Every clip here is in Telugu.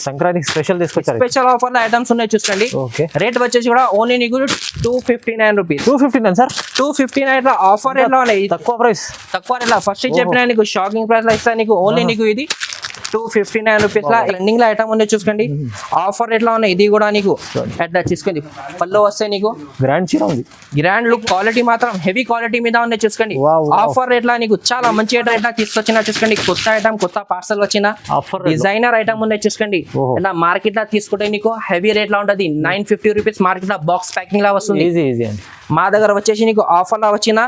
సంక్రాంతి స్పెషల్ తీసుకొచ్చారు. స్పెషల్ ఆఫర్ లో ఐటమ్స్ ఉన్నాయి చూసుకోండి. ఓకే, రేట్ వచ్చేసి కూడా ఓన్లీ నీకు 259 రూపీస్. 259 సార్. 259 ఆఫర్ రేట్ లో ఉన్నాయి. తక్కువ ప్రైస్, తక్కువ రేట్ లో ఫస్ట్ చెప్పిన నీకు షాకింగ్ ప్రైస్ లో ఇస్తా నీకు. ఓన్లీ నీకు ఇది 259 రూపీస్ లా ట్రెండింగ్ లో ఐటమ్ ఉన్నాయి చూసుకోండి. ఆఫర్ రేట్ లో ఉన్నాయి. ఇది కూడా నీకు అట్లా చూసుకోండి. పళ్ళు వస్తే నీకు గ్రాండ్ చీర ఉంది. గ్రాండ్ లుక్ క్వాలిటీ మాత్రం హెవీ క్వాలిటీ మీద ఉన్నాయి చూసుకోండి. ఆఫర్ రేట్ లా నీకు చాలా మంచి రేట్ లా తీసుకొచ్చిన చూసుకోండి. కొత్త ఐటమ్, కొత్త పార్సల్ వచ్చిన డిజైనర్ ఐటమ్ ఉన్నాయి చూసుకోండి. ఇలా మార్కెట్ లో తీసుకుంటే నీకు హెవీ రేట్ లా ఉంటుంది. 950 రూపీస్ మార్కెట్ లో బాక్స్ ప్యాకింగ్ లా వస్తుంది. మా దగ్గర వచ్చేసి నీకు ఆఫర్ లా వచ్చిన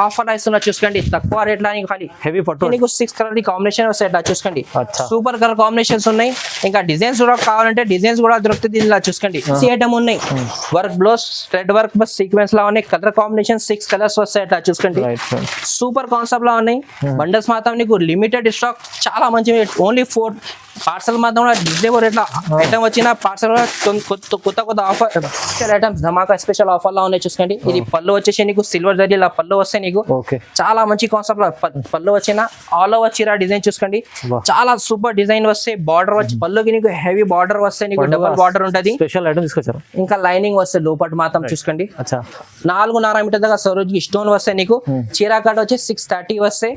ఆఫర్ లా ఇస్తున్నా చూసుకోండి. తక్కువ రేట్ లా నీకు ఖాళీ హెవీ పట్టు నీకు 6 కలర్ కాంబినేషన్ వస్తాయి. ఇట్లా చూసుకోండి. సూపర్ కలర్ కాంబినేషన్స్ ఉన్నాయి. ఇంకా డిజైన్స్ కూడా కావాలంటే డిజైన్స్ కూడా దొరుకుతుంది. ఇలా చూసుకోండి. ఐటమ్ ఉన్నాయి. వర్క్ బ్లౌజ్ థ్రెడ్ వర్క్ బస్ సీక్వెన్స్ లా ఉన్నాయి. కలర్ కాంబినేషన్ 6 కలర్స్ వస్తాయి. ఇట్లా చూసుకోండి. సూపర్ కాన్సెప్ట్ లా ఉన్నాయి. బండల్స్ మాత్రం నీకు లిమిటెడ్ స్టాక్, చాలా మంచి. ఓన్లీ 4 పార్సల్ మాత్రం డిజైబుల్ రేట్ల ఐటమ్ వచ్చిన పార్సల్ కొత్త కొత్త ఆఫర్ ఐటమ్స్ ధమాకా స్పెషల్ ఆఫర్ లా ఉన్నాయి చూసుకోండి. ఇది పళ్ళు వచ్చేసి నీకు సిల్వర్ జరీ ఇలా పళ్ళు వస్తే నీకు చాలా మంచి కాన్సెప్ట్ లో పళ్ళు వచ్చిన ఆల్ ఓవర్ చీర డిజైన్ చూసుకోండి. చాలా సూపర్ డిజైన్ వస్తే బార్డర్ వచ్చి పళ్ళుకి నీకు హెవీ బార్డర్ వస్తే నీకు డబుల్ బార్డర్ ఉంటది. స్పెషల్ ఐటమ్ తీసుకొచ్చారు. ఇంకా లైనింగ్ వస్తే లోపటి మాత్రం చూసుకోండి. 4.5 మీటర్ దాకా సరోజ్కి స్టోన్ వస్తే నీకు. చీర కట్ వచ్చి 630 వస్తే.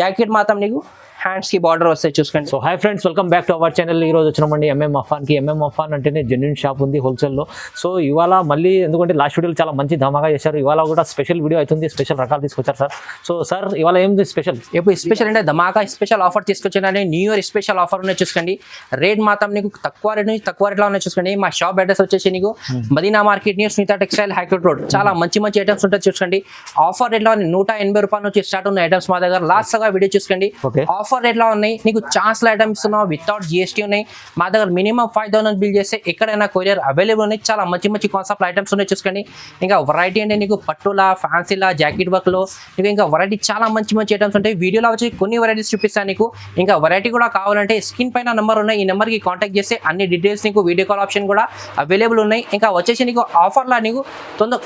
జాకెట్ మాత్రం నీకు హ్యాండ్స్ కి బార్డర్ వస్తాయి చూసుకోండి. So hi friends, welcome back to our channel. ఈ రోజు వచ్చినామండి ఎంఎం అఫాన్ కి. ఎంఎం అఫాన్ అంటేనే జెన్యూన్ షాప్ ఉంది హోల్సేల్ లో. సో ఇవాళ మళ్ళీ ఎందుకంటే లాస్ట్ వీడియోలో చాలా మంచి ధమాకా చేశారు. ఇవాళ కూడా స్పెషల్ వీడియో అవుతుంది. స్పెషల్ రకాలు తీసుకొచ్చారు సార్. సో సార్ ఇవాళ ఏంది స్పెషల్? ఇప్పుడు స్పెషల్ అంటే ధమాకా స్పెషల్ ఆఫర్ తీసుకొచ్చారండి. న్యూ ఇయర్ స్పెషల్ ఆఫర్ ఉన్నాయి చూసుకోండి. రేట్ మాత్రం నీకు తక్కువ రేట్ నుంచి తక్కువ రేట్ లో ఉన్నాయి చూసుకోండి. మా షాప్ అడ్రస్ వచ్చేసి నీకు Madina market near Smita textile high court road. చాలా మంచి మంచి ఐటమ్స్ ఉంటాయి చూసుకోండి. ఆఫర్ రేట్ లో 180 రూపాయల నుంచి స్టార్ట్ ఉన్న ఐటమ్స్ మా దగ్గర. లాస్ట్ గా వీడియో చూసుకోండి. ఆఫర్ రేట్ లో ఉన్నాయి. నీకు ఛాన్స్ ఐటమ్స్ వితౌట్ జిఎస్టీ ఉన్నాయి మా దగ్గర. మినిమం 5000 బిల్ చేస్తే ఎక్కడైనా కొరియర్ అవైలబుల్ ఉన్నాయి. చాలా మంచి మంచి కాన్సెప్ట్ ఐటమ్స్ ఉన్నాయి చూసుకోండి. ఇంకా వెరైటీ అంటే నీకు పట్టులా, ఫ్యాన్సీలా, జాకెట్ వర్క్ లో నీకు ఇంకా వెరైటీ చాలా మంచి మంచి ఐటమ్స్ ఉంటాయి. వీడియోలో వచ్చి కొన్ని వెరైటీస్ చూపిస్తాను నీకు. ఇంకా వెరైటీ కూడా కావాలంటే స్క్రీన్ పైన నెంబర్ ఉన్నాయి. ఈ నెంబర్ కి కాంటాక్ట్ చేస్తే అన్ని డీటెయిల్స్ నీకు వీడియో కాల్ ఆప్షన్ కూడా అవైలబుల్ ఉన్నాయి. ఇంకా వచ్చేసి నీకు ఆఫర్ లా నీకు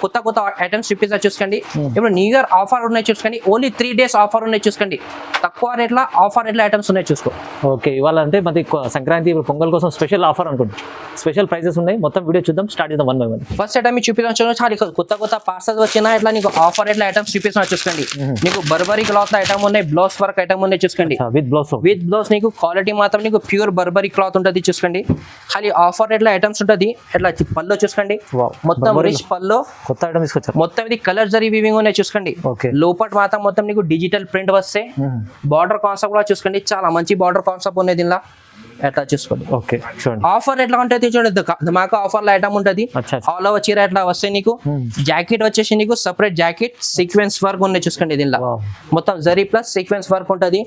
కొత్త కొత్త ఐటమ్స్ చూపిస్తా చూసుకోండి. ఇప్పుడు న్యూ ఇయర్ ఆఫర్ ఉన్నాయి చూసుకోండి. ఓన్లీ 3 days ఆఫర్ ఉన్నాయి చూసుకోండి. తక్కువ రేట్ల ఆఫర్ రేట్ల ఐటమ్స్ ఉన్నాయి చూసుకో. ఓకే, ఇవాళ అంటే మరి సంక్రాంతి పొంగల్ కోసం స్పెషల్ ఆఫర్ అనుకోండి. స్పెషల్ ప్రైజెస్ ఉన్నాయి. మొత్తం వీడియో చూద్దాం. స్టార్ట్ చేద్దాం 1 by 1. ఫస్ట్ ఐటమ్ చూపించాను. చాలా కొత్త కొత్త పార్సల్స్ వచ్చినా ఇట్లా నీకు ఆఫర్ రేట్ల ఐటమ్స్ చూపిస్తున్నా చూసుకోండి. నీకు బర్బరీ క్లాత్ ఐటమ్ ఉన్నాయి. బ్లౌజ్ వర్క్ ఐటమ్ ఉన్నాయి చూసుకోండి. విత్ బ్లౌజ్ నీకు క్వాలిటీ మాత్రం నీకు ప్యూర్ బర్బరీ క్లాత్ ఉంటుంది చూసుకోండి. ఖాళీ ఆఫర్ రేట్ల ఐటమ్స్ ఉంటుంది. ఇట్లా పళ్ళు చూసుకోండి. మొత్తం రిచ్ పళ్ళు కొత్త ఐటమ్ తీసుకొచ్చారు. మొత్తం ఇది కలర్ జరీ వీవింగ్ ఉన్నాయి చూసుకోండి. లోపల మాత్రం మొత్తం నీకు డిజిటల్ ప్రింట్ వస్తే. బార్డర్ కాన్సెప్ట్ కూడా చూసుకోండి. చాలా మంచి బార్డర్ కాన్సెప్ట్ ఉన్నాయి దీనిలో. ఎట్లా చూసుకోండి. ఓకే, ఆఫర్ ఎట్లా ఉంటుంది చూడండి. మాకు ఆఫర్ లో ఐటమ్ ఉంటుంది. ఆల్ ఓవర్ చీర ఎట్లా వస్తే నీకు. జాకెట్ వచ్చేసి నీకు సపరేట్ జాకెట్ సీక్వెన్స్ వర్క్ ఉన్నాయి చూసుకోండి. దీనిలో మొత్తం జరీ ప్లస్ సీక్వెన్స్ వర్క్ ఉంటుంది.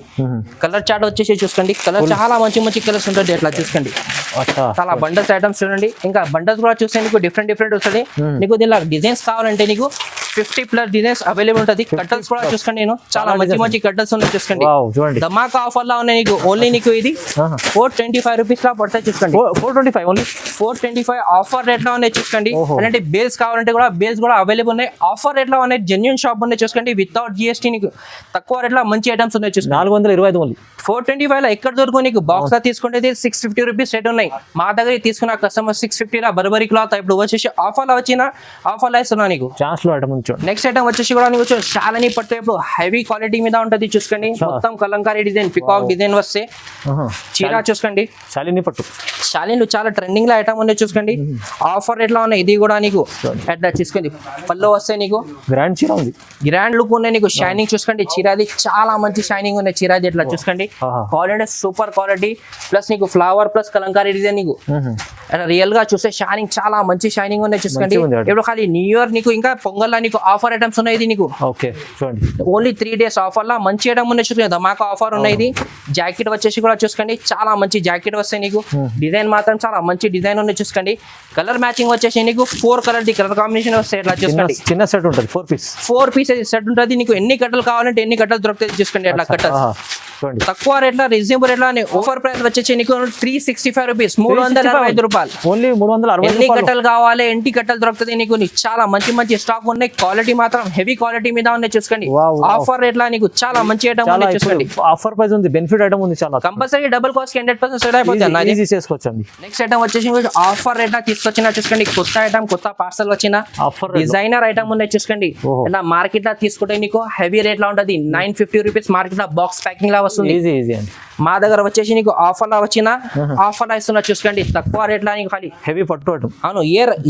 కలర్ చార్ట్ వచ్చేసి చూసుకోండి. కలర్ చాలా మంచి మంచి కలర్స్ ఉంటుంది. ఎట్లా చూసుకోండి. చాలా బండల్స్ ఐటమ్స్ చూడండి. ఇంకా బండల్స్ కూడా చూస్తే నీకు డిఫరెంట్ వస్తుంది. నీకు దీనిలో డిజైన్స్ కావాలంటే నీకు 50+ డిజైన్స్ అవైలబుల్ ఉంటుంది. కట్టల్స్ కూడా చూసుకోండి. నేను చాలా మంచి కట్టల్స్ ఉన్నాయి చూసుకోండి. ధమాకా ఆఫర్ లా ఉన్నాయి నీకు. ఓన్లీ నీకు ఇది 425 రూపీస్ లా పడతాయి చూసుకోండి. 425 ఓన్లీ. 425 ఆఫర్ రేట్ లో ఉన్నాయి చూసుకోండి. అంటే బేల్స్ కావాలంటే కూడా బేల్స్ కూడా అవైలబుల్ ఉన్నాయి. ఆఫర్ రేట్ లో ఉన్నాయి. జెన్యూన్ షాప్ ఉన్నాయి చూసుకోండి. వితౌట్ జిఎస్టీ నీకు తక్కువ రేట్ లో మంచి ఐటమ్స్ ఉన్నాయి చూసుకోండి. 425 ఓన్లీ. 425 లో ఎక్కడ దొరుకు నీకు. బాక్స్ లా తీసుకుంటే 650 రూపీస్ రేట్ ఉన్నాయి. మా దగ్గర తీసుకున్న కస్టమర్ 650 లా బర్బరీ క్లాత్ ఇప్పుడు వచ్చేసి ఆఫర్ లో వచ్చిన ఆఫర్ లో ఇస్తున్నా నీకు. నెక్స్ట్ ఐటమ్ వచ్చేసి కూడా నీకు శాలిని పట్టు. ఇప్పుడు హెవీ క్వాలిటీ మీద ఉంటుంది చూసుకోండి. మొత్తం కలంకారీ డిజైన్, పికాక్ డిజైన్ వస్తే చీర చూసుకోండి. శాలిని పట్టు. శాలిని చాలా ట్రెండింగ్ లో ఐటమ్ ఉన్నాయి చూసుకోండి. ఆఫర్ రేట్ లో ఉన్నాయి. ఇది కూడా నీకు ఎట్లా చూసుకోండి. పళ్ళు వస్తే నీకు గ్రాండ్ చీర ఉంది. గ్రాండ్ లుక్ ఉన్నాయి నీకు. షైనింగ్ చూసుకోండి. చీరాది చాలా మంచి షైనింగ్ ఉన్నాయి. చీరాది ఎట్లా చూసుకోండి. క్వాలిటీ సూపర్ క్వాలిటీ ప్లస్ నీకు ఫ్లవర్ ప్లస్ కలంకారీ డిజైన్ నీకు రియల్ గా చూస్తే షైనింగ్ చాలా మంచి షైనింగ్ ఉన్నాయి చూసుకోండి. ఇప్పుడు ఖాళీ న్యూ ఇయర్ నీకు ఇంకా పొంగల్ నీకు ఆఫర్ ఐటమ్స్ ఉన్నాయి. ఇది నీకు ఓన్లీ 3 days ఆఫర్ లా మంచి ఐటమ్ ఉన్నాయి చూసుకోండి. ధమాకా ఆఫర్ ఉన్నాయి. ఇది జాకెట్ వచ్చేసి కూడా చూసుకోండి. చాలా మంచి జాకెట్ వస్తాయి నీకు. డిజైన్ మాత్రం చాలా మంచి డిజైన్ ఉన్నాయి చూసుకోండి. కలర్ మ్యాచింగ్ వచ్చేసి నీకు 4 కలర్ కలర్ కాంబినేషన్ వస్తాయి. ఇట్లా చూసుకోండి. చిన్న సెట్ ఉంటుంది. 4 పీస్ సెట్ ఉంటుంది నీకు. ఎన్ని కట్టలు కావాలంటే ఎన్ని కట్టలు దొరుకుతాయి చూసుకోండి. అట్లా కట్టలు చూడండి తక్కువ రేట్లో రీజనబుల్ రేట్లో ఆఫర్ ప్రైస్ వచ్చేసి నీకు 365 రూపీస్, 365 రూపాయలు. ఓన్లీ 360 ఎన్ని కట్టలు కావాలి, ఎంటి కట్టలు దొరుకుతుంది నీకు. చాలా మంచి మంచి స్టాక్ ఉన్నాయి, క్వాలిటీ మాత్రం హెవీ క్వాలిటీ మీద ఉన్నాయి చూసుకోండి. ఆఫర్ రేట్ లా నీకు చాలా మంచి ఐటమ్ ఉన్నాయి చూసుకోండి. ఆఫర్ ప్రైస్ ఉంది, బెనిఫిట్ ఐటమ్ ఉంది, చాలా కంపల్సరీ డబుల్ కాస్ట్ 100% సెట్ అయిపోతుంది. ఈజీ చేసుకోవచ్చు. నెక్స్ట్ ఐటమ్ వచ్చేసి ఆఫర్ రేట్ లా తీసుకొచ్చిన చూసుకోండి. కొత్త ఐటమ్, కొత్త పార్సల్ వచ్చిన ఆఫర్ డిజైనర్ ఐటమ్ ఉన్నాయి చూసుకోండి. ఇలా మార్కెట్ లా తీసుకుంటే నీకు హెవీ రేట్ లా ఉంటుంది. 950 రూపీస్ మార్కెట్ లా బాక్స్ ప్యాకింగ్ లా వస్తుంది. ఈజీ ఈజీ అండి. మా దగ్గర వచ్చేసి నీకు ఆఫర్ లా వచ్చిన ఆఫర్ లా ఇస్తున్నా చూసుకోండి. తక్కువ రేట్ లా నీకు ఖాళీ హెవీ పట్టు ఐటమ్. అవును,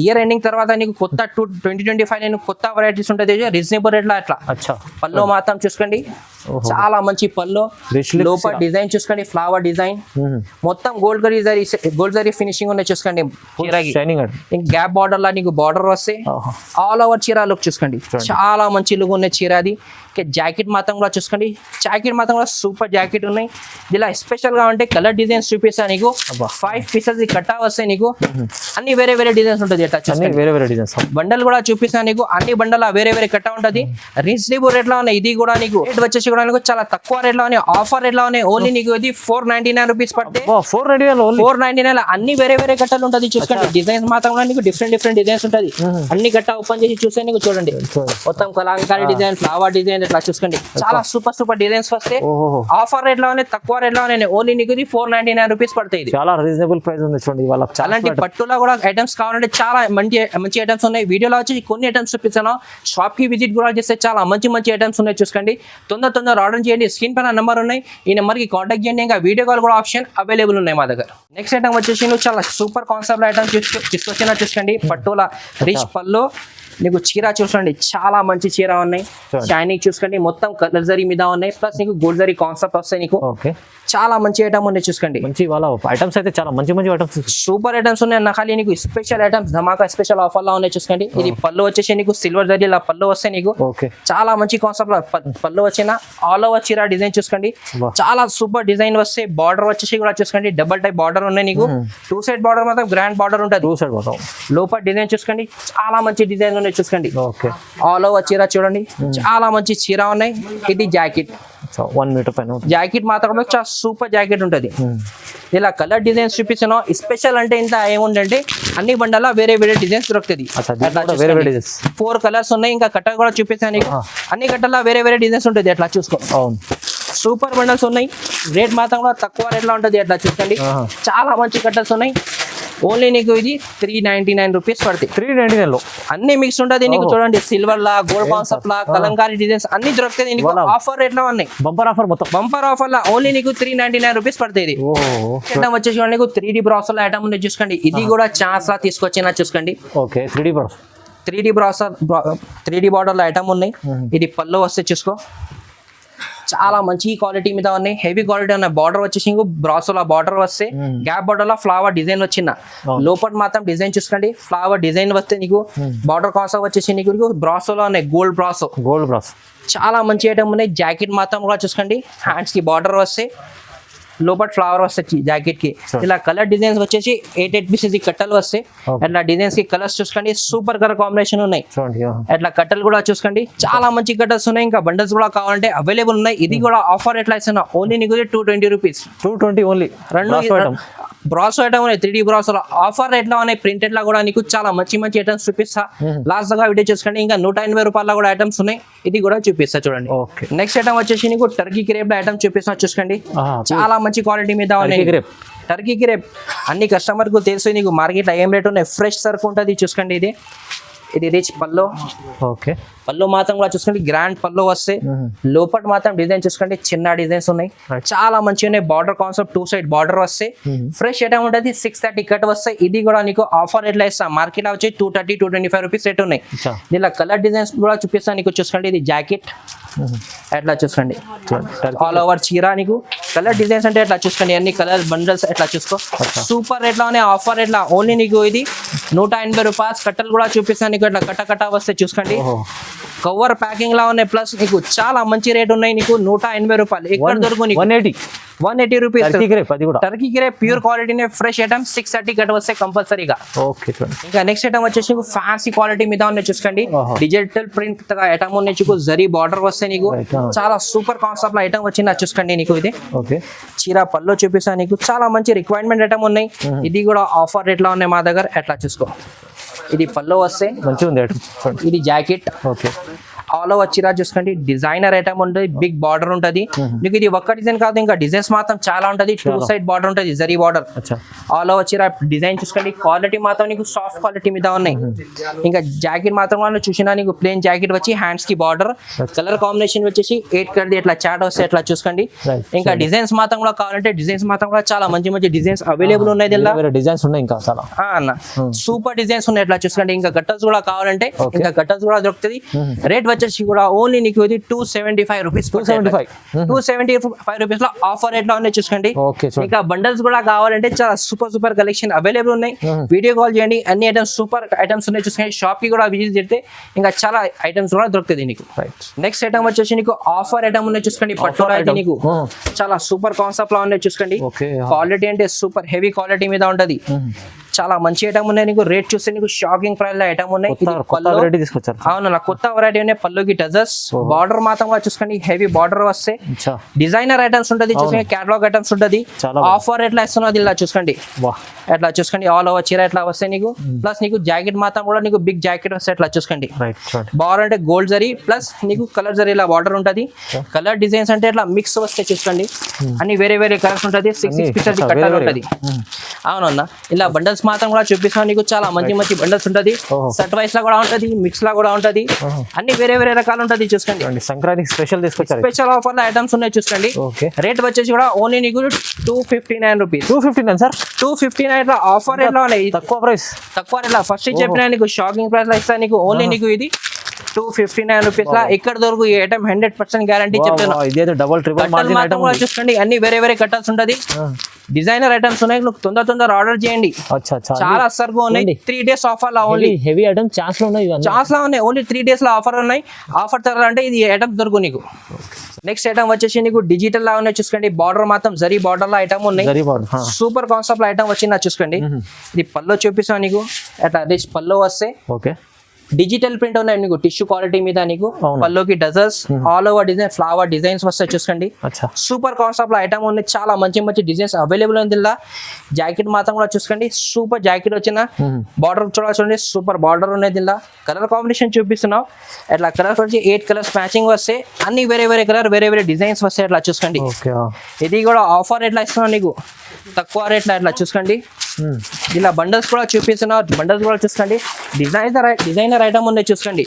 ఇయర్ ఎండింగ్ తర్వాత నీకు కొత్త 2025 నేను కొత్త వెరైటీస్ ఉంటుంది రీజనబుల్ రేట్ లా. అట్లా అచ్చా పల్లో మాత్రం చూసుకోండి, చాలా మంచి పల్లో. లోపల డిజైన్ చూసుకోండి, ఫ్లవర్ డిజైన్ మొత్తం గోల్డ్ జరీ ఫినిషింగ్ ఉన్నాయి చూసుకోండి. గ్యాప్ బార్డర్ లా నీకు బార్డర్ వస్తే ఆల్ ఓవర్ చీర లుక్ చూసుకోండి. చాలా మంచి లుక్ ఉన్నాయి చీర. అది జాకెట్ మాత్రం కూడా చూసుకోండి. జాకెట్ మాత్రం కూడా సూపర్ జాకెట్ ఉన్నాయి. ఇలా స్పెషల్ గా ఉంటే కలర్ డిజైన్స్ చూపిస్తా నీకు. 5 పీసెస్ కట్టా వస్తాయి నీకు. అన్ని వేరే వేరే డిజైన్స్ ఉంటుంది. వేరే వేరే డిజైన్స్ బండల్ కూడా చూపిస్తా నీకు. అన్ని బండల్ వేరే వేరే కట్టా ఉంటుంది. రీజనబుల్ రేట్ లో ఉన్నాయి. ఇది కూడా నీకు రేట్ వచ్చేసి కూడా నీకు చాలా తక్కువ రేట్ లో ఉన్నాయి. ఆఫర్ రేట్ లో ఉన్నాయి. ఓన్లీ నీకు ఇది 499 రూపీస్ పడితే 499 అన్ని వేరే వేరే కట్టలు ఉంటుంది చూసుకోండి. డిజైన్స్ మాత్రం కూడా నీకు డిఫరెంట్ డిజైన్స్ ఉంటుంది. అన్ని కట్ట ఓపెన్ చేసి చూస్తే నీకు చూడండి. మొత్తం కలంకారీ డిజైన్, ఫ్లవర్ డిజైన్ ఇట్లా చూసుకోండి. చాలా సూపర్ డిజైన్స్ వస్తే ఆఫర్ రేట్ లోనే తక్కువ రేట్ లోనే ఓన్లీ నీకు ఇది 499 రూపీస్ పడతాయి. చాలా రీజనబుల్ ప్రైస్ ఉంది చూడండి. వాళ్ళ అలాంటి పట్టులో కూడా ఐటమ్స్ కావాలంటే చాలా మంచి ఐటమ్స్ ఉన్నాయి. వీడియోలో వచ్చి కొన్ని ఐటమ్స్ చూపిస్తాను. షాప్ కి విజిట్ కూడా చేస్తే చాలా మంచి ఐటమ్స్ ఉన్నాయి చూసుకోండి. తొందర ఆర్డర్ చేయండి. స్క్రీన్ పైన నెంబర్ ఉన్నాయి, ఈ నెంబర్ కి కాంటాక్ట్ చేయండి. ఇంకా వీడియో కాల్ కూడా ఆప్షన్ అవైలబుల్ ఉన్నాయి మా దగ్గర. నెక్స్ట్ ఐటమ్ వచ్చేసి నువ్వు చాలా సూపర్ కాన్సెప్ట్ ఐటమ్ తీసుకొచ్చినా చూసుకోండి. పట్టుల రిచ్ పల్లో నీకు చీర చూసుకోండి. చాలా మంచి చీర ఉన్నాయి. షైనింగ్ చూసుకోండి. మొత్తం కలర్ జరీ మీద ఉన్నాయి. ప్లస్ నీకు గోల్డ్ జరీ కాన్సెప్ట్ వస్తాయి నీకు. చాలా మంచి ఐటమ్ ఉన్నాయి చూసుకోండి. మంచి వాళ్ళ ఐటమ్స్ అయితే చాలా మంచి ఐటమ్స్, సూపర్ ఐటమ్స్ ఉన్నాయి అన్న. ఖాళీ నీకు స్పెషల్ ఐటమ్స్ ధమాకా స్పెషల్ ఆఫర్ లా ఉన్నాయి చూసుకోండి. ఇది పళ్ళు వచ్చేసి నీకు సిల్వర్ జరీ లా పళ్ళు వస్తాయి నీకు. చాలా మంచి కాన్సెప్ట్ పళ్ళు వచ్చిన ఆల్ ఓవర్ చీర డిజైన్ చూసుకోండి. చాలా సూపర్ డిజైన్ వస్తే బార్డర్ వచ్చేసి కూడా చూసుకోండి. డబుల్ టైప్ బార్డర్ ఉన్నాయి నీకు. 2 సైడ్ బార్డర్ మాత్రం గ్రాండ్ బార్డర్ ఉంటుంది. 2 సైడ్ బార్డర్. లోపల డిజైన్ చూసుకోండి. చాలా మంచి డిజైన్ ఉన్నాయి చూసుకోండి. ఆల్ ఓవర్ చీర చూడండి. చాలా మంచి చీర ఉన్నాయి. ఇది జాకెట్ 1 మీటర్ పైన జాకెట్ మాత్రం చాలా సూపర్ జాకెట్ ఉంటుంది. ఇలా కలర్ డిజైన్స్ చూపించాను. స్పెషల్ అంటే ఇంత ఏముందంటే అన్ని బండల వేరే వేరే డిజైన్స్ దొరుకుతుంది. 4 కలర్స్ ఉన్నాయి. ఇంకా కట్ట కూడా చూపించాను. అన్ని కట్టల వేరే వేరే డిజైన్స్ ఉంటుంది. అట్లా చూసుకో. సూపర్ బండల్స్ ఉన్నాయి. రేట్ మాత్రం కూడా తక్కువ రేట్ లో ఉంటుంది. అట్లా చూసుకోండి. చాలా మంచి కట్టర్స్ ఉన్నాయి. ఓన్లీ నీకు ఇది 399 రూపీస్ పడుతుంది. 399 లో అన్ని మిక్స్ ఉంటుంది నీకు. చూడండి సిల్వర్ లా, గోల్డ్ కాన్సెప్ట్ లా, కలంకారీ డిజైన్స్ అన్ని దొరుకుతాయి నీకు. ఆఫర్ రేట్ లో ఉన్నాయి. బంపర్ ఆఫర్ మొత్తం బంపర్ ఆఫర్ లా ఓన్లీ నీకు 399 రూపీస్ పడుతుంది. ఐటమ్ వచ్చేసి నీకు 3D బ్రాస్ లో ఐటమ్ ఉంది చూసుకోండి. ఇది కూడా ఛాన్స్ లా తీసుకొచ్చినా చూసుకోండి. 3D బ్రాస్ 3D బార్డర్ లో ఐటమ్ ఉన్నాయి. ఇది పళ్ళు వస్తే చూసుకో. చాలా మంచి క్వాలిటీ మీద ఉన్నాయి. హెవీ క్వాలిటీ ఉన్నాయి. బార్డర్ వచ్చేసి బ్రాసోలా బార్డర్ వస్తే గ్యాప్ బార్డర్ లో ఫ్లవర్ డిజైన్ వచ్చిన లోపల మాత్రం డిజైన్ చూసుకోండి. ఫ్లవర్ డిజైన్ వస్తే నీకు బార్డర్ కాన్సెప్ట్ వచ్చేసి నీకు బ్రాసోలో ఉన్నాయి. గోల్డ్ బ్రాసో చాలా మంచి ఐటమ్ ఉన్నాయి. జాకెట్ మాత్రం కూడా చూసుకోండి. హ్యాండ్స్ కి బార్డర్ వస్తే లోపల ఫ్లవర్ వస్తాయి జాకెట్ కి. ఇలా కలర్ డిజైన్స్ వచ్చేసి 8 పీసెస్ కట్టలు వస్తాయి. అట్లా డిజైన్స్ కి కలర్స్ చూసుకోండి. సూపర్ కలర్ కాంబినేషన్ ఉన్నాయి. అట్లా కట్టలు కూడా చూసుకోండి. చాలా మంచి కట్టర్స్ ఉన్నాయి. ఇంకా బండల్స్ కూడా కావాలంటే అవైలబుల్ ఉన్నాయి. ఇది కూడా ఆఫర్ ఎట్లా ఇస్తున్నా ఓన్లీ నీకు 220 రూపీస్. 220 ఓన్లీ. రెండు బ్రాసో ఐటమ్ ఉన్నాయి. 3D బ్రాసో ఆఫర్ రేట్ లో ఉన్నాయి. ప్రింటెడ్ లా కూడా నీకు చాలా మంచి ఐటమ్స్ చూపిస్తా. లాస్ట్ గా వీడియో చూసుకోండి. ఇంకా 180 రూపాయల కూడా ఐటమ్స్ ఉన్నాయి. ఇది కూడా చూపిస్తా చూడండి. నెక్స్ట్ ఐటమ్ వచ్చేసి నీకు టర్కీ క్రేప్ ఐటమ్ చూపిస్తా చూసుకోండి. చాలా మంచి క్వాలిటీ మీద ఉన్నాయి. టర్కీ క్రేప్ అన్ని కస్టమర్ కు తెలుసు నీకు. మార్కెట్ లో ఏం రేట్ ఉన్నాయి. ఫ్రెష్ సరుకు ఉంటుంది చూసుకోండి. ఇది రిచ్ పల్లో. పళ్ళు మాత్రం కూడా చూసుకోండి. గ్రాండ్ పళ్ళు వస్తే లోపల మాత్రం డిజైన్ చూసుకోండి. చిన్న డిజైన్స్ ఉన్నాయి. చాలా మంచిగా ఉన్నాయి. బార్డర్ కాన్సెప్ట్ 2 సైడ్ బార్డర్ వస్తే ఫ్రెష్ ఐటమ్ ఉంటుంది. 630 కట్ వస్తాయి. ఇది కూడా నీకు ఆఫర్ రేట్ లో ఇస్తాం. మార్కెట్ లో వచ్చి 230, 225 రూపీస్ రేట్ ఉన్నాయి. ఇలా కలర్ డిజైన్స్ కూడా చూపిస్తాను నీకు చూసుకోండి. ఇది జాకెట్ ఎట్లా చూసుకోండి. ఆల్ ఓవర్ చీర నీకు కలర్ డిజైన్స్ అంటే ఎట్లా చూసుకోండి. అన్ని కలర్ బండల్స్ ఎట్లా చూసుకో. సూపర్ రేట్ లోనే ఆఫర్ రేట్ లో ఓన్లీ నీకు ఇది 180 రూపాయలు. కట్టలు కూడా చూపిస్తాను నీకు. ఇట్లా కట్ట వస్తే చూసుకోండి. కవర్ ప్యాకింగ్ లా ఉన్నాయి. ప్లస్ నీకు చాలా మంచి రేట్ ఉన్నాయి. నీకు 180 రూపాయలు. ఎక్కడ దొరుకు 180 180 రూపీస్. టర్కీ గ్రేప్ అది కూడా. టర్కీ గ్రేప్ ప్యూర్ క్వాలిటీనే ఫ్రెష్ ఐటమ్ 630 కట్ వస్తే కంపల్సరీగా. ఓకే చూడండి. ఇంకా నెక్స్ట్ ఐటమ్ వచ్చేసి నీకు ఫ్యాన్సీ క్వాలిటీ మీద ఉన్నాయి చూసుకోండి. ఆహా. డిజిటల్ ప్రింట్ ఐటమ్ ఉన్నాయి నీకు, జరీ బార్డర్ వస్తే నీకు Right, ah. చాలా సూపర్ కాన్సెప్ట్ లో ఐటమ్ వచ్చింది చూసుకోండి. నీకు ఇది ఓకే చీర పల్లో చూపిస్తా నీకు, చాలా మంచి రిక్వైర్మెంట్ ఐటమ్ ఉన్నాయి. ఇది కూడా ఆఫర్ రేట్ లో ఉన్నాయి మా దగ్గర. ఎట్లా చూసుకో, ఇది పల్లో వస్తే మంచిగా ఉంది ఐటమ్ చూడండి. ఇది జాకెట్ ఓకే ఆల్ ఓవర్ చీర చూసుకోండి. డిజైనర్ ఐటమ్ ఉంటుంది, బిగ్ బార్డర్ ఉంటుంది నీకు. ఇది ఒక్క డిజైన్ కాదు, ఇంకా డిజైన్స్ మాత్రం చాలా ఉంటుంది. 2 సైడ్ బార్డర్ ఉంటుంది, జరీ బార్డర్. అచ్చా ఆల్ ఓవర్ చీర డిజైన్ చూసుకోండి. క్వాలిటీ మాత్రం నీకు సాఫ్ట్ క్వాలిటీ మీద ఉన్నాయి. ఇంకా జాకెట్ మాత్రం వాళ్ళు చూసినా నీకు ప్లేన్ జాకెట్ వచ్చి హ్యాండ్స్ కి బార్డర్, కలర్ కాంబినేషన్ వచ్చేసి 8 కలర్ ఎట్లా చాట్ వస్తే ఎట్లా చూసుకోండి. Right. ఇంకా డిజైన్స్ మాత్రం కూడా కావాలంటే డిజైన్స్ మాత్రం కూడా చాలా మంచి మంచి డిజైన్స్ అవైలబుల్ ఉన్నాయి దీనిలో. వేరే డిజైన్స్ ఉన్నాయి ఇంకా చాలా. అన్న సూపర్ డిజైన్స్ ఉన్నాయి ఎట్లా చూసుకోండి. ఇంకా గట్టర్స్ కూడా కావాలంటే ఇంకా గట్టర్స్ కూడా దొరుకుతుంది. రేట్ వచ్చేసి కూడా ఓన్లీ నీకు ఇది 275 రూపీస్. 275 రూపీస్ లో ఆఫర్ రేట్ లో ఉన్నాయి చూసుకోండి. ఓకే చూడండి. ఇంకా బండల్స్ కూడా కావాలంటే చాలా సూపర్ కలెక్షన్ అవైలబుల్ ఉన్నాయి. వీడియో కాల్ చేయండి, అన్ని ఐటమ్స్ సూపర్ ఐటమ్స్ ఉన్నాయి చూసుకోండి. షాప్ కి కూడా విజిట్ చేస్తే ఇంకా చాలా ఐటమ్స్ కూడా దొరుకుతుంది నీకు. నెక్స్ట్ ఐటమ్ వచ్చేసి నీకు ఆఫర్ ఐటమ్ ఉన్నాయి చూసుకోండి. పట్టులో అయితే నీకు చాలా సూపర్ కాన్సెప్ట్ లో ఉన్నాయి చూసుకోండి. ఓకే క్వాలిటీ అంటే సూపర్ హెవీ క్వాలిటీ మీద ఉంటది. చాలా మంచి ఐటమ్ ఉన్నాయి నీకు. రేట్ చూస్తే నీకు షాకింగ్ ప్రైస్ లో ఐటమ్ ఉన్నాయి. వెరైటీ తీసుకొచ్చారు. అవును, నా కొత్త వెరైటీ ఉన్నాయి. పల్లుకి టజర్స్ బార్డర్ మాత్రం చూసుకోండి. హెవీ బార్డర్ వస్తే అచ్చా డిజైనర్ ఐటమ్స్ ఉంటుంది చూసుకోండి. క్యాటలాగ్ ఐటమ్స్ ఉంటుంది. చాలా ఆఫర్ ఎట్లా ఇస్తున్నది ఇలా చూసుకోండి. వాహ్ ఎట్లా చూసుకోండి. ఆల్ ఓవర్ చీర ఎట్లా వస్తాయి నీకు. ప్లస్ నీకు జాకెట్ మాత్రం కూడా నీకు బిగ్ జాకెట్ వస్తాయి ఎట్లా చూసుకోండి. రైట్ చూడండి. బార్డర్ అంటే గోల్డ్ జరీ ప్లస్ నీకు కలర్ జరీ ఇలా బార్డర్ ఉంటుంది. కలర్ డిజైన్స్ అంటే ఇట్లా మిక్స్ వస్తే చూసుకోండి. అన్ని వేరే వేరే కలర్స్ ఉంటుంది. 6 పీసెస్ కట్టాలి ఉంటుంది. అవునన్నా ఇలా బండల్స్ మాత్రం కూడా చూపిస్తాను నీకు. చాలా మంచి మంచి బండల్స్ ఉంటుంది. సెట్ వైస్ లా కూడా ఉంటుంది, మిక్స్ లా కూడా ఉంటుంది. అన్ని వేరే వేరే రకాలు ఉంటుంది చూసుకోండి. సంక్రాంతి స్పెషల్ తీసుకొచ్చారు. స్పెషల్ ఆఫర్ లో ఐటమ్స్ ఉన్నాయి చూసుకోండి. ఓకే రేట్ వచ్చేసి కూడా ఓన్లీ నీకు 259 రూపీస్. 259 సార్. 259 ఆఫర్ రేట్ లో ఉన్నాయి. తక్కువ ప్రైస్. తక్కువ రేట్ ఫస్ట్ చెప్పిన నీకు షాకింగ్ ప్రైస్ లో ఇస్తాను నీకు. ఓన్లీ నీకు ఇది 259 రూపీస్ లా ఇక్కడ దొరుకు ఈ ఐటమ్ 100% గ్యారంటీ చెప్తాను. ఇదేదో డబుల్ ట్రిపుల్ మార్జిన్ ఐటమ్ కూడా చూసుకోండి. అన్ని వేరే వేరే కట్టల్స్ ఉంటది. డిజైనర్ ఐటమ్స్ ఉన్నాయి. నువ్వు తొందర ఆర్డర్ చేయండి. అచ్చా అచ్చా చాలా సరుకు ఉన్నాయి. 3 days ఆఫర్ లా ఓన్లీ. హెవీ ఐటమ్ ఛాన్స్ లో ఉన్నాయి ఇవన్నీ. ఛాన్స్ లా ఉన్నాయి. ఓన్లీ 3 days లో ఆఫర్ ఉన్నాయి. ఆఫర్ తర్వాత అంటే ఇది ఐటమ్ దొరుకు నీకు. నెక్స్ట్ ఐటమ్ వచ్చేసి నీకు డిజిటల్ లా ఉన్నాయి చూసుకోండి. బార్డర్ మాత్రం జరీ బార్డర్ లా ఐటమ్ ఉన్నాయి. జరీ బార్డర్ సూపర్ కాన్సెప్ట్ లో ఐటమ్ వచ్చింది చూసుకోండి. ఇది పల్లో చూపిస్తాను నీకు. అట్లా రిచ్ పల్లో వస్తే ఓకే డిజిటల్ ప్రింట్ ఉన్నాయి నీకు. టిష్యూ క్వాలిటీ మీద నీకు. పల్లోకి డజర్స్ all over design flower designs వస్తాయి చూసుకోండి. సూపర్ కాన్సెప్ట్ లో ఐటమ్ ఉన్నాయి. చాలా మంచి మంచి డిజైన్స్ అవైలబుల్ ఉంది ఇలా. జాకెట్ మాత్రం కూడా చూసుకోండి. సూపర్ జాకెట్ వచ్చిన బార్డర్ చూడాల్సి సూపర్ బార్డర్ ఉన్నది ఇలా. కలర్ కాంబినేషన్ చూపిస్తున్నావు. అట్లా కలర్స్ వచ్చి 8 కలర్స్ మ్యాచింగ్ వస్తే అన్ని వేరే వేరే కలర్ వేరే వేరే డిజైన్స్ వస్తాయి అట్లా చూసుకోండి. ఇది కూడా ఆఫర్ ఎట్లా ఇస్తున్నావు నీకు. తక్కువ రేట్లో అట్లా చూసుకోండి. ఇలా బండల్స్ కూడా చూపిస్తున్నారు. బండల్స్ కూడా చూసుకోండి. డిజైనర్ ఐటమ్ ఉన్నాయి చూసుకోండి.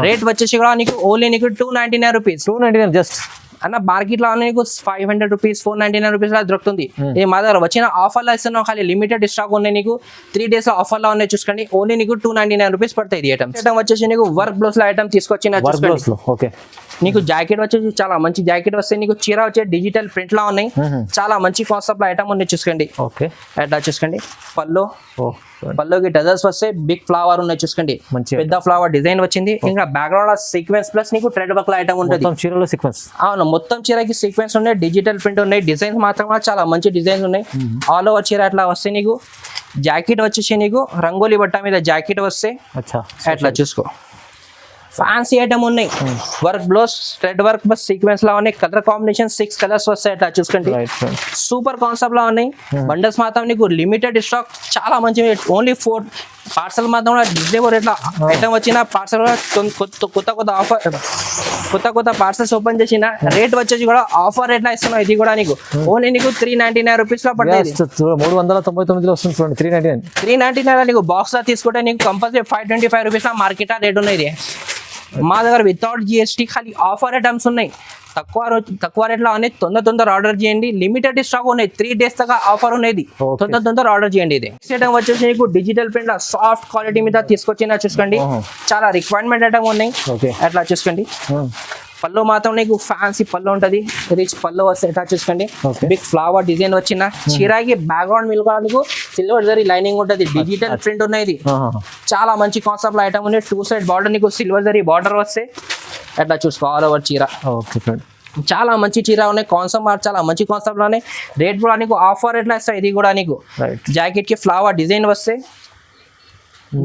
రేట్ వచ్చేసి కూడా నీకు ఓన్లీ నీకు 299 రూపీస్. 299 జస్ట్ అన్న. మార్కెట్ లో నీకు 500 రూపీస్ 499 రూపీస్ లా దొరుకుతుంది. మా దగ్గర వచ్చిన ఆఫర్ లో ఇస్తున్నావు. ఖాళీ లిమిటెడ్ స్టాక్ ఉన్నాయి నీకు. 3 days లో ఆఫర్ లో ఉన్నాయి చూసుకోండి. ఓన్లీ నీకు 299 రూపీస్ పడతాయి. ఇది ఐటమ్ వచ్చేసి నీకు వర్క్ బ్లౌజ్ లో ఐటమ్ తీసుకొచ్చిన చూసుకోండి. నీకు జాకెట్ వచ్చేసి చాలా మంచి జాకెట్ వస్తాయి నీకు. చీర వచ్చే డిజిటల్ ప్రింట్ లా ఉన్నాయి. చాలా మంచి కాన్సెప్ట్ లో ఐటమ్ ఉన్నాయి చూసుకోండి. ఓకే అట్లా చూసుకోండి. పల్లోకి టజర్స్ వస్తే బిగ్ ఫ్లవర్ ఉన్నాయి చూసుకోండి. పెద్ద ఫ్లవర్ డిజైన్ వచ్చింది. ఇంకా బ్యాక్గ్రౌండ్ సీక్వెన్స్ ప్లస్ నీకు థ్రెడ్ వర్క్ ఐటమ్ ఉంటుంది. చీరలో సీక్వెన్స్. అవును, మొత్తం చీరకి సీక్వెన్స్ ఉన్నాయి. డిజిటల్ ప్రింట్ ఉన్నాయి. డిజైన్స్ మాత్రం చాలా మంచి డిజైన్స్ ఉన్నాయి. ఆల్ ఓవర్ చీర అట్లా వస్తే నీకు. జాకెట్ వచ్చేసి నీకు రంగోలీ బట్ట మీద జాకెట్ వస్తే అట్లా చూసుకో. ఫ్యాన్సీ ఐటమ్ ఉన్నాయి. వర్క్ బ్లౌజ్ థ్రెడ్ వర్క్ బస్ సీక్వెన్స్ లా ఉన్నాయి. కలర్ కాంబినేషన్ 6 కలర్స్ వస్తాయి అట్లా చూసుకోండి. సూపర్ కాన్సెప్ట్ లా ఉన్నాయి. బండల్స్ మాత్రం నీకు లిమిటెడ్ స్టాక్. చాలా మంచి ఓన్లీ 4 పార్సల్ మాత్రం డిస్ప్లే రేట్లా ఐటమ్ వచ్చిన పార్సల్ కొత్త పార్సల్స్ ఓపెన్ చేసిన రేట్ వచ్చేసి కూడా ఆఫర్ రేట్లా ఇస్తున్నావు. ఇది కూడా నీకు ఓన్లీ నీకు 399 రూపీస్ లో పడుతుంది. 399 వస్తుంది చూడండి. 399 నీకు బాక్స్ లో తీసుకుంటే నీకు కంపల్సరీ 525 రూపీస్ లో మార్కెట్ రేట్ ఉన్నాయి. మా దగ్గర వితౌట్ జిఎస్టీ ఖాళీ ఆఫర్ ఐటమ్స్ ఉన్నాయి. తక్కువ రేట్లో ఉన్నాయి. తొందర ఆర్డర్ చేయండి. లిమిటెడ్ స్టాక్ ఉన్నాయి. 3 days దాకా ఆఫర్ ఉన్నది. తొందర ఆర్డర్ చేయండి. ఇది ఐటమ్ వచ్చేసి నీకు డిజిటల్ ప్రింట్ సాఫ్ట్ క్వాలిటీ మీద తీసుకొచ్చిన చూసుకోండి. చాలా రిక్వైర్మెంట్ ఐటమ్ ఉన్నాయి అట్లా చూసుకోండి. పళ్ళు మాత్రం నీకు ఫ్యాన్సీ పళ్ళు ఉంటది. రిచ్ పళ్ళు వస్తే ఎట్లా చూసుకోండి. బిగ్ ఫ్లవర్ డిజైన్ వచ్చిన చీరాకి బ్యాక్గ్రౌండ్ మిల్ కూడా నీకు సిల్వర్ జరీ లైనింగ్ ఉంటది. డిజిటల్ ప్రింట్ ఉన్నది. చాలా మంచి కాన్సెప్ట్ ఐటమ్ ఉన్నాయి. 2 side బార్డర్ నీకు సిల్వర్ జరీ బార్డర్ వస్తే అట్లా చూసుకో. ఆల్ ఓవర్ చీర చాలా మంచి చీర ఉన్నాయి, కాన్సెప్ట్ చాలా మంచి కాన్సెప్ట్ లోనే రేట్ కూడా నీకు ఆఫర్ రేట్లో ఇస్తాయి. ఇది కూడా నీకు రైట్. జాకెట్ కి ఫ్లవర్ డిజైన్ వస్తే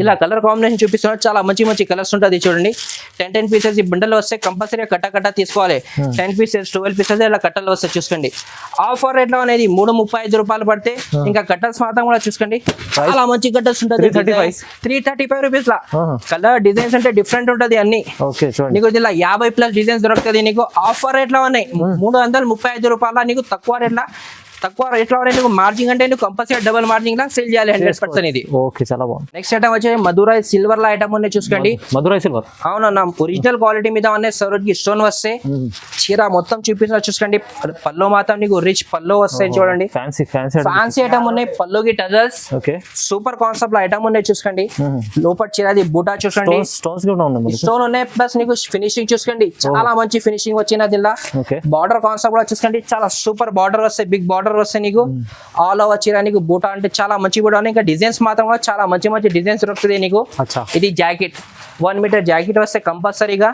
ఇలా కలర్ కాంబినేషన్ చూపిస్తున్నారు, చాలా మంచి మంచి కలర్స్ ఉంటుంది చూడండి. 10 పీసెస్ ఈ బండల్ వస్తే కంపల్సరీ కట్ట తీసుకోవాలి. 10 పీసెస్ 12 పీసెస్ ఇలా కట్టలు వస్తాయి చూసుకోండి. ఆఫర్ రేట్ లో అనేది 335 రూపాయలు పడితే ఇంకా కట్టల్స్ మాత్రం కూడా చూసుకోండి, చాలా మంచి కట్టల్స్ ఉంటుంది. 335 రూపీస్ లా కలర్ డిజైన్స్ అంటే డిఫరెంట్ ఉంటుంది అన్ని. ఓకే చూడండి, నీకు ఇలా 50+ డిజైన్స్ దొరుకుతుంది నీకు. ఆఫర్ రేట్ లో ఉన్నాయి 335 రూపాయల నీకు తక్కువ రేట్లో నీకు మార్జింగ్ అంటే నీకు కంపల్సరీ డబుల్ మార్జింగ్ లా సేల్ చేయాలి 100% ఇది. ఓకే చాలా బాగుంది. నెక్స్ట్ ఐటమ్ వచ్చి మధురై సిల్వర్ లా ఐటమ్ ఉన్నాయి చూసుకోండి. మధురై సిల్వర్ అవునన్నా, ఒరిజినల్ క్వాలిటీ మీద ఉన్నాయి. సరోజ్కి స్టోన్ వస్తే చీర మొత్తం చూపిస్తున్నా చూసుకోండి. పల్లో మాత్రం నీకు రిచ్ పల్లో వస్తాయి చూడండి. ఫ్యాన్సీ ఐటమ్ ఉన్నాయి, పల్లోకి tassels. Okay super concept item ఉన్నాయి చూసుకోండి. లోపల చీరది బూటా చూసుకోండి, స్టోన్స్ కూడా ఉన్నాయి, స్టోన్ ఉన్నాయి. ప్లస్ నీకు ఫినిషింగ్ చూసుకోండి, చాలా మంచి ఫినిషింగ్ వచ్చిన దీనిలో. ఓకే బార్డర్ కాన్సెప్ట్ కూడా చూసుకోండి, చాలా సూపర్ బార్డర్ వస్తాయి, బిగ్ బార్డర్ వస్తాయి నీకు. ఆల్ ఓవర్ చీర నీకు బూటా అంటే చాలా మంచి బూటా. ఇంకా డిజైన్స్ మాత్రం కూడా చాలా మంచి మంచి డిజైన్స్ దొరుకుతుంది నీకు. ఇది జాకెట్ 1 మీటర్ జాకెట్ వస్తే కంపల్సరీగా.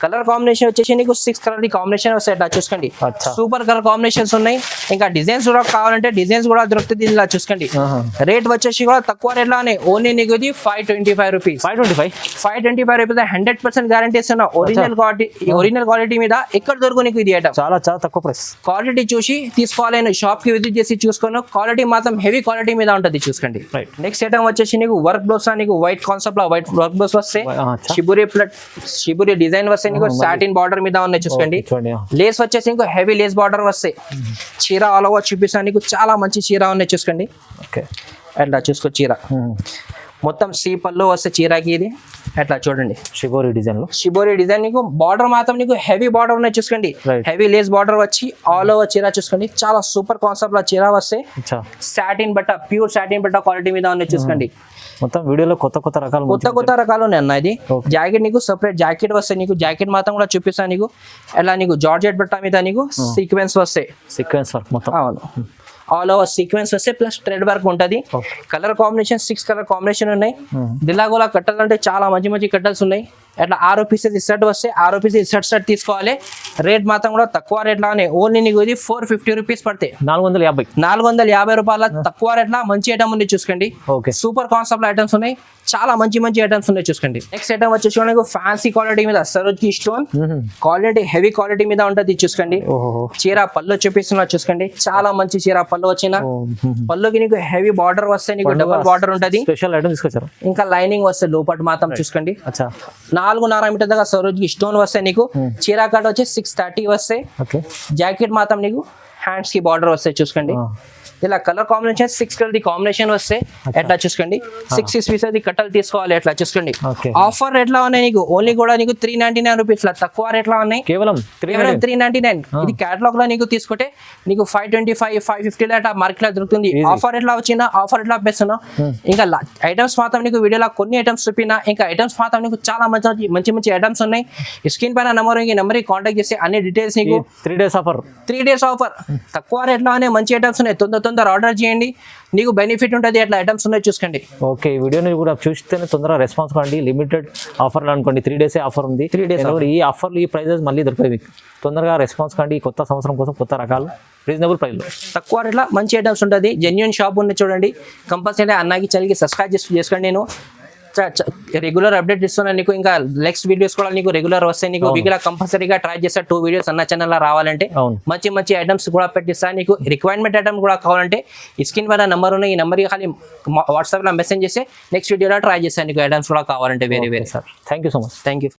కలర్ కాంబినేషన్ వచ్చేసి నీకు 6 కలర్ కాంబినేషన్ వస్తాయి ఇట్లా చూసుకోండి. సూపర్ కలర్ కాంబినేషన్స్ ఉన్నాయి. ఇంకా డిజైన్స్ కూడా కావాలంటే డిజైన్స్ కూడా దొరుకుతుంది ఇలా చూసుకోండి. రేట్ వచ్చేసి కూడా తక్కువ రేట్ లోనే ఓన్లీ నీకు ఇది 525 రూపీస్. 525 రూపీస్ 100% గ్యారంటీ ఇస్తున్నా. ఒరిజినల్ క్వాలిటీ మీద ఎక్కడ దొరుకు నీకు ఇది ఐటమ్. చాలా చాలా తక్కువ ప్రైస్. క్వాలిటీ చూసి తీసుకోవాలి, షాప్ కి విజిట్ చేసి చూసుకోను. క్వాలిటీ మాత్రం హెవీ క్వాలిటీ మీద ఉంటుంది చూసుకోండి. నెక్స్ట్ ఐటమ్ వచ్చేసి నీకు వర్క్ బ్లౌస్ నీకు వైట్ కాన్సెప్ట్ లో వైట్ వర్క్ బ్లౌస్ వస్తే షిబురి డిజైన్ వస్తే నీకు సాటిన్ బార్డర్ మీద ఉన్నాయి చూసుకోండి. లేస్ వచ్చేసి నీకు హెవీ లేస్ బార్డర్ వస్తాయి. చీర ఆల్ ఓవర్ చూపిస్తాను నీకు, చాలా మంచి చీర ఉన్నాయి చూసుకోండి. అట్లా చూసుకో చీర మొత్తం సీ పళ్ళు వస్తే చీరకి ఇది అట్లా చూడండి. షిబోరి డిజైన్ నీకు బార్డర్ మాత్రం నీకు హెవీ బార్డర్ ఉన్నాయి చూసుకోండి. హెవీ లేస్ బార్డర్ వచ్చి ఆల్ ఓవర్ చీర చూసుకోండి. చాలా సూపర్ కాన్సెప్ట్ లో చీర వస్తే సాటిన్ బట్ట, ప్యూర్ సాటిన్ బట్ట క్వాలిటీ మీద ఉన్నాయి చూసుకోండి. మొత్తం వీడియోలో కొత్త రకాలు ఉన్నాయి అన్న. ఇది జాకెట్ నీకు సెపరేట్ జాకెట్ వస్తాయి నీకు. జాకెట్ మాత్రం కూడా చూపిస్తాను నీకు. అలా నీకు జార్జెట్ బట్ట మీద నీకు సీక్వెన్స్ వస్తాయి. అవును, ఆల్ ఓవర్ సీక్వెన్స్ వస్తే ప్లస్ థ్రెడ్ వర్క్ ఉంటుంది. కలర్ కాంబినేషన్ 6 కలర్ కాంబినేషన్ ఉన్నాయి. దిలాగోలా కట్టలు అంటే చాలా మంచి మంచి కట్టల్స్ ఉన్నాయి. అట్లా 6 పీసెస్ ఇస్సర్ట్ వస్తే 6 పీసెస్ ఇస్సర్ట్ తీసుకోవాలి. రేట్ మాత్రం కూడా తక్కువ రేట్ లానే ఓన్లీ నీకు ఇది 450 రూపీస్ పడతాయి. 450 రూపాయల తక్కువ రేట్ లా మంచి ఐటమ్ ఉంది చూసుకోండి. సూపర్ కాన్సెప్ట్ ఐటమ్స్ ఉన్నాయి, చాలా మంచి మంచి ఐటమ్స్ ఉన్నాయి చూసుకోండి. నెక్స్ట్ ఐటమ్ వచ్చేసి మనకు ఫ్యాన్సీ క్వాలిటీ మీద సరోజ్కి స్టోన్ క్వాలిటీ హెవీ క్వాలిటీ మీద ఉంటుంది చూసుకోండి. చీర పళ్ళు చూపిస్తున్నా చూసుకోండి, చాలా మంచి చీర పళ్ళు వచ్చిన. పళ్ళుకి నీకు హెవీ బార్డర్ వస్తే నీకు డబుల్ బార్డర్ ఉంటుంది. ఇంకా లైనింగ్ వస్తే లోపల మాత్రం చూసుకోండి. 4.5 మీటర్ దాకా సరోజ్కి స్టోన్ వస్తే నీకు. చీర కట్ వచ్చి 630 వస్తాయి. జాకెట్ మాత్రం నీకు హ్యాండ్స్ కి బార్డర్ వస్తాయి చూసుకోండి. ఇలా కలర్ కాంబినేషన్ 6 కలర్ కాంబినేషన్ వస్తే ఎట్లా చూసుకోండి. 6 పీసెస్ కట్టలు తీసుకోవాలి ఎట్లా చూసుకోండి. ఆఫర్ రేట్ లో ఉన్నాయి నీకు ఓన్లీ కూడా నీకు 399 రూపీస్ లా తక్కువ రేట్ లో ఉన్నాయి. కేవలం 399. ఇది కేటలాగ్ లో నీకు తీసుకుంటే నీకు 525 550 లా మార్కెట్ లో దొరుకుతుంది. ఆఫర్ రేట్ లో వచ్చిన ఆఫర్ రేట్ లో పెస్తున్నా. ఇంకా ఐటమ్స్ మాత్రం నీకు వీడియోలో కొన్ని ఐటమ్స్ చూపినా. ఇంకా ఐటమ్స్ మాత్రం నీకు చాలా మంచి మంచి ఐటమ్స్ ఉన్నాయి. స్క్రీన్ పైన నెంబర్ కాంటాక్ట్ చేసి అన్ని డీటెయిల్స్ నీకు 3 డేస్ ఆఫర్ తక్కువ రేట్ లోనే మంచి ఐటమ్స్ ఉన్నాయి. తొందర ఆర్డర్ చేయండి, నీకు బెనిఫిట్ ఉంటుంది. అట్లా ఐటమ్స్ ఉన్నాయి చూసుకోండి. ఓకే, ఈ వీడియోని కూడా చూస్తేనే తొందరగా రెస్పాన్స్ కాండి. లిమిటెడ్ ఆఫర్ అనుకోండి, 3 డేస్ ఆఫర్ ఉంది. 3 డేస్ ఈ ఆఫర్లు ఈ ప్రైజెస్ మళ్ళీ దొరుకుతాయి మీకు. తొందరగా రెస్పాన్స్ కాండి. కొత్త సంవత్సరం కోసం కొత్త రకాలు రీజనబుల్ ప్రైస్ లో తక్కువ రేట్ల మంచి ఐటమ్స్ ఉంటుంది. జెన్యూన్ షాప్ ఉంది చూడండి. కంపల్సరీ అన్నకి చలికి సబ్స్క్రైబ్ చేసుకోండి. నేను రెగ్యులర్ అప్డేట్ ఇస్తున్నాను నీకు. ఇంకా నెక్స్ట్ వీడియోస్ కూడా నీకు రెగ్యులర్ వస్తాయి. నీకు వీక్లో కంపల్సరీగా ట్రై చేస్తా 2 వీడియోస్ అన్న ఛానల్ రావాలంటే. మంచి ఐటమ్స్ కూడా పెట్టిస్తాను నీకు. రిక్వైర్మెంట్ ఐటమ్ కూడా కావాలంటే ఈ స్క్రీన్ పైన నెంబర్ ఉన్నాయి, ఈ నెంబర్కి ఖాళీ వాట్సాప్లో మెసేజ్ చేస్తే నెక్స్ట్ వీడియోలో ట్రై చేస్తాను నీకు. ఐటమ్స్ కూడా కావాలంటే వేరే sir. Thank you so much. Thank you.